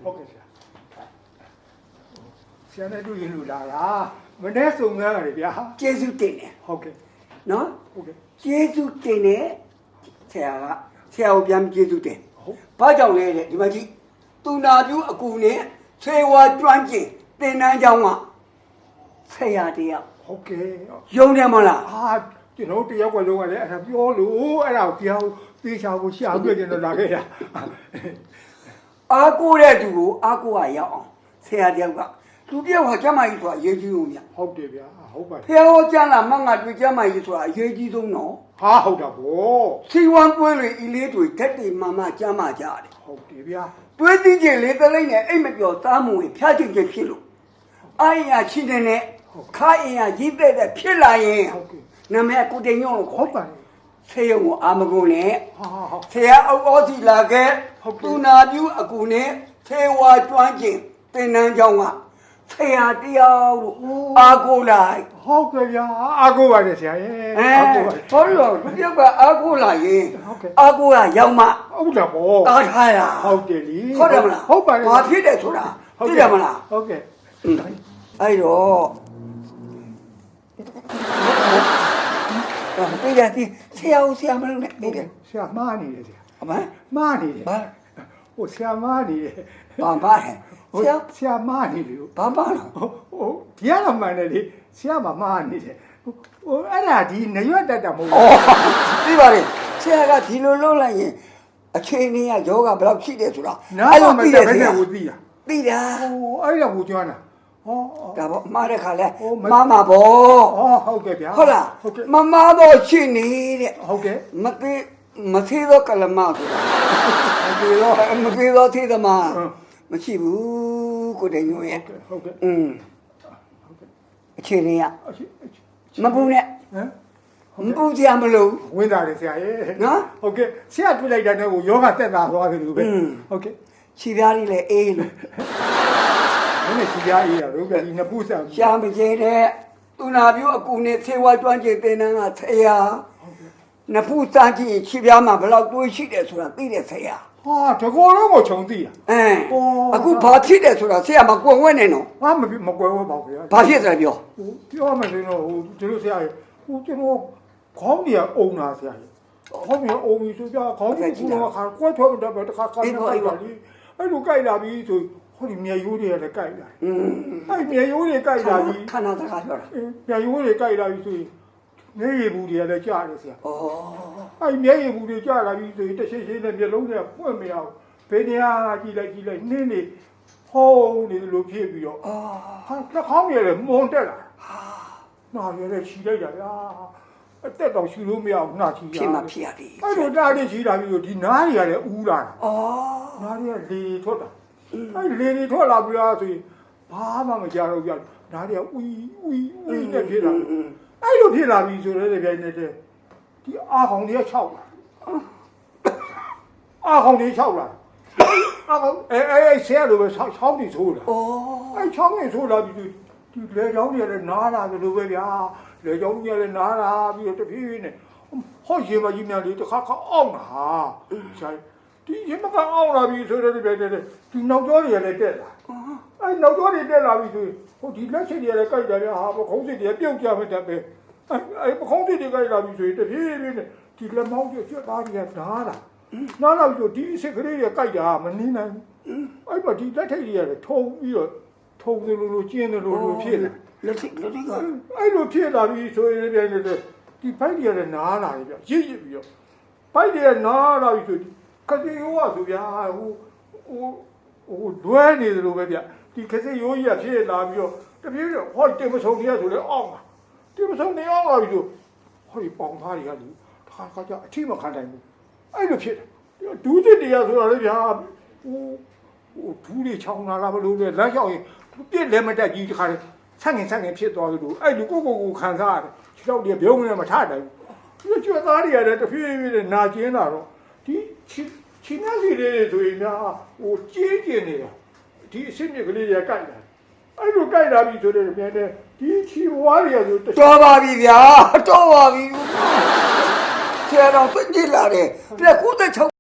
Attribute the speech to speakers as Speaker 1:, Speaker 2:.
Speaker 1: ဟုတ်ကဲ့ဆရာဆရာနဲ့တွေ့ရင်လို့လာလားမနေ့စုံစမ်းရတယ်ဗျာ
Speaker 2: ကျေးဇူးတင်တယ်
Speaker 1: ဟုတ်ကဲ့
Speaker 2: နော်
Speaker 1: ဟုတ်ကဲ့
Speaker 2: ကျေးဇူးတင်တယ်ဆရာကိုပြန်ကျေးဇူးတင်ဟုတ်ဘာကြောင့်လဲတဲ့ဒီမှာကြည့်သူနာပြုအကူနဲ့ဆေဝါကျွမ်းကျင်သင်တန်းကျောင်းကဆရာတယောက်
Speaker 1: ဟုတ်ကဲ့
Speaker 2: ယုံတယ်မလား
Speaker 1: ကျွန်တော်တယောက်ကလုံးကလည်းအဲ့ဒါပြောလို့အဲ့ဒါကိုတရားသေချာကိုရှာတွေ့ကျွန်တော်လာခဲ့တာ
Speaker 2: အားကိုးတဲ့သူကိုအားကိုးရအောင်ဆရာတယောက်ကသူတယောက်ဟာကျမ်းမာရေးဆိုတာအရေးကြီးဆုံးဗျ
Speaker 1: ဟုတ်တယ်ဗျာဟုတ်ပါ
Speaker 2: ဖះဟောကျမ်းလာမငါတွေ့ကျမ်းမာရေးဆိုတာအရေးကြီးဆုံးနော်
Speaker 1: ဟုတ်တာဗော
Speaker 2: စီဝမ်းပွေးတွေဤလေးတွေဓာတ်တွေမှကျမ်းမာကြတယ်
Speaker 1: ဟုတ်တယ်ဗျာ
Speaker 2: တွေးသိခြင်းလေးတလိမ့်နဲ့အိမ်မပြောသားမဝင်ဖျားခြင်းဖြစ်လို့အာရချင်းတဲ့ခါအင်ရရေးတဲ့ဖြစ်လာရင်နာမည်ကိုတင်ညွန့်လို့
Speaker 1: ဟုတ်ပါတယ်
Speaker 2: ဆေးရုံကိုအာမကုန်နဲ့ဆရာအောက်ဩစီလာခဲ့သူနာပြုအကူနဲ့ဆေဝါကျွမ်းကျင်သင်တန်းကျောင်းကဆရာတယောက်လို့အားကိုးလိုက်
Speaker 1: ဟုတ်ကဲ့ဗျာအားကိုးပါတယ်ဆရာရဲ့
Speaker 2: အားကိုးပါဟောလို့လူတယောက်ကအားကိုးလာရင်အားကိုးရရောက်မှ
Speaker 1: ဟုတ်တာပေါ့
Speaker 2: အားထားရ
Speaker 1: ဟုတ်တယ်လी
Speaker 2: ဟုတ်တယ်မလား
Speaker 1: ဟုတ်ပါတယ်
Speaker 2: ဘာဖြစ်တယ်ဆိုတာသိတယ်မလား
Speaker 1: ဟုတ်ကဲ့
Speaker 2: အဲ့တော့对呀，对，谁要没弄的，对的。
Speaker 1: ဆရာမှားနေတယ်ဆရာ
Speaker 2: အမှန်
Speaker 1: မှားနေတယ်ဟိုဆရာမှားနေတယ်
Speaker 2: ဘာမှားလဲ
Speaker 1: ဆရာမှားနေတယ်
Speaker 2: ဘာမှားလဲ
Speaker 1: ဒီကတော့မှန်တယ်လေဆရာမှာမှားနေတယ်ဟိုအဲ့ဒါဒီနရွက်တက်တာမဟုတ်
Speaker 2: ဘူးသိပါလေဆရာကဒီလိုလုပ်လိုက်ရင်အချိန်ကြီးကယောဂဘယ်လောက်ရှိတယ်ဆိုတာ
Speaker 1: အဲ့လိုသိတယ်ဆရာကိုသိတာ
Speaker 2: သိတာ
Speaker 1: ဟိုအဲ့ဒါကိုကျွမ်းတာ
Speaker 2: ဒါပေါ့မှားတဲ့ခါလဲမှားမှာပေါ့
Speaker 1: ဟုတ်ကဲ့ဗျာ
Speaker 2: ဟုတ်လားမမှားတော့ရှိနေတဲ့
Speaker 1: ဟုတ်ကဲ့
Speaker 2: မသေးတော့ကလမဆိုတာမသေးတော့သေးသမားမရှိဘူးကိုတင်ညွန့်ရဲ့
Speaker 1: ဟုတ်ကဲ့
Speaker 2: အချိန်လေးကမပူနဲ့မပူကြမလို့
Speaker 1: ဝင်တာလေဆရာရဲ့
Speaker 2: နော်
Speaker 1: ဟုတ်ကဲ့ဆရာတွေ့လိုက်တဲ့ကိုယောဂတက်တာသွားတယ်လို့ပဲဟုတ်ကဲ့
Speaker 2: ခြေပြားလေးလည်းအေးလို့
Speaker 1: မင်းခြေပြားအေးရတော့ကဒီနှစ်ဖူးဆောင်
Speaker 2: ရှာမကျဲတဲ့သူနာပြုအကူနဲ့သေဝါကျွမ်းကျင်သင်တန်းကဆရာနှစ်ဖူးစားကြည့်ခြေပြားမှာဘယ်လောက်တွေးရှိတယ်ဆိုတာသိတယ်ဆရာ
Speaker 1: တကောလုံးကိုခြုံသိရ
Speaker 2: အခုဘာဖြစ်တယ်ဆိုတာဆရာမကွယ်ဝဲနေနော်
Speaker 1: မကွယ်ဝဲပါဗျာ
Speaker 2: ဘာဖြစ်တယ်ပြော
Speaker 1: မယ်ဆိုတော့ဟိုဒီလိုဆရာဟိုကျွန်တော်ခေါင်းကြီးအုံတာဆရာခေါင်းကြီးအုံပြီးဆိုကြခေါင်းကြီးကတော့ခါကွက်ထွက်တော့ပဲတခါခါနေပါလိအဲ့လိုကြိုက်လာပြီဆိုဟိုဒီမြေရိုးတွေကလည်းကြိုက်လာအဲ့မြေရိုးတွေကြိုက်လာပြီ
Speaker 2: ခဏတခါပြောတာ
Speaker 1: မြေရိုးတွေကြိုက်လာပြီဆိုရင်မျက်ရည်ဘူးတွေကလည်းကြားတယ်ဆရာအဲ့မျက်ရည်ဘူးတွေကြားလာပြီဆိုရင်တရှိရှိနဲ့မျက်လုံးတွေကပွင့်မရဘူးဘေးနေရာကြည့်လိုက်နင်းနေဟောနေလို့ဖြစ်ပြီးတော့နှာခေါင်းရည်လည်းမွန်တက်လာနှာရည်လည်းခြိလိုက်တာဗျာအသက်တော့ခြိလို့မရဘူးနှာခြိရ
Speaker 2: ဖြစ်မှဖြစ်ရတယ်
Speaker 1: အဲ့လိုတားလေးခြိတာပြီးတော့ဒီနားတွေကလည်းဦးလာတာနားတွေကလေထွက်တာအဲ့လေထွက်လာပြီးတော့ဆိုရင်ဘာမှမကြားတော့ဗျာနားတွေကဦးနဲ့ဖြစ်တာအဲ့လိုဖြစ်လာပြီဆိုတော့ကြိုင်နေတဲ့ဒီအာခေါင်တွေက6လာအာခေါင်တွေ6လာအာခေါင်ဆဲလိုပဲ6နေဆိုးလာအဲ့6နေဆိုးလာပြီဒီလေချောင်းတွေလည်းနားလာတယ်လို့ပဲဗျာလေချောင်းတွေလည်းနားလာပြီးတော့တဖြည်းဖြည်းနဲ့ဟောရင်မကြီးများလေးတစ်ခါအောင့်တာဆိုင်ဒီရင်မကအောင့်လာပြီဆိုတော့ဒီနောက်ကျောတွေလည်းတက်လာအဲ့နောက်ကျောတွေတက်လာပြီဆိုဟိုဒီလက်ရှိတွေလည်းကြိုက်တယ်ဗျာဟာခုံးစစ်တွေပြုတ်ကြမှတတ်ပဲအဲ့ခုံးစစ်တွေကြိုက်လာပြီဆိုရင်တဖြည်းဖြည်းနဲ့ဒီလက်မောင်းတွေကျွတ်သားတွေကနားလာပြီးဒီအစ်ကလေးတွေကြိုက်တာမနှင်းနိုင်အဲ့မှာဒီလက်ထိပ်တွေကလည်းထုံပြီးတော့ထုံတယ်လို့ကျင်းတယ်လို့ဖြစ်လာ
Speaker 2: လက်ထိပ်က
Speaker 1: အဲ့လိုဖြစ်လာပြီဆိုရင်ပြန်နေတဲ့ဒီဖိုက်တွေကလည်းနားလာတယ်ဗျရစ်ပြီးတော့ဖိုက်တွေကနားလာပြီဆိုဒီခစီရိုးကဆိုဗျာဟိုလွဲနေတယ်လို့ပဲဗျဒီခစီရိုးကြီးကဖြစ်လာပြီးတော့တပြေးတော့ဟောတင်မဆုံးတရားဆိုလဲအောင်းတာတင်မဆုံးနေအောင်လာပြီဆိုဟောဒီပေါင်သားတွေကလေခါကြအထိမခံနိုင်ဘူးအဲ့လိုဖြစ်တယ်ဒူးစစ်တရားဆိုတာလေဗျာဟိုဒူးတွေချောင်းလာမလို့လေလက်လျှောက်ရင်ပြစ်လည်းမတက်ကြီးတခါလေဆန့်ငင်ဖြစ်သွားလို့အဲ့လူကိုခံစားရတယ်ခြေထောက်တွေပြုံးနေမှထတယ်ဘူးကျွတ်သားတွေရတယ်တဖြည်းဖြည်းနဲ့နာကျင်းလာတော့ဒီချီနှက်စီလေးတွေဆိုရင်များဟိုကြီးကျင်နေတာဒီအစ်မြစ်ကလေးတွေကကြိုက်လာအဲ့လိုကြိုက်လာပြီဆိုတော့ပြန်တယ်ဒီချီဝါးတွေဆို
Speaker 2: တော်ပါပြီဗျာတော်ပါပြီဆရာတော်ပြည့်လာတယ်ပြည့်9.6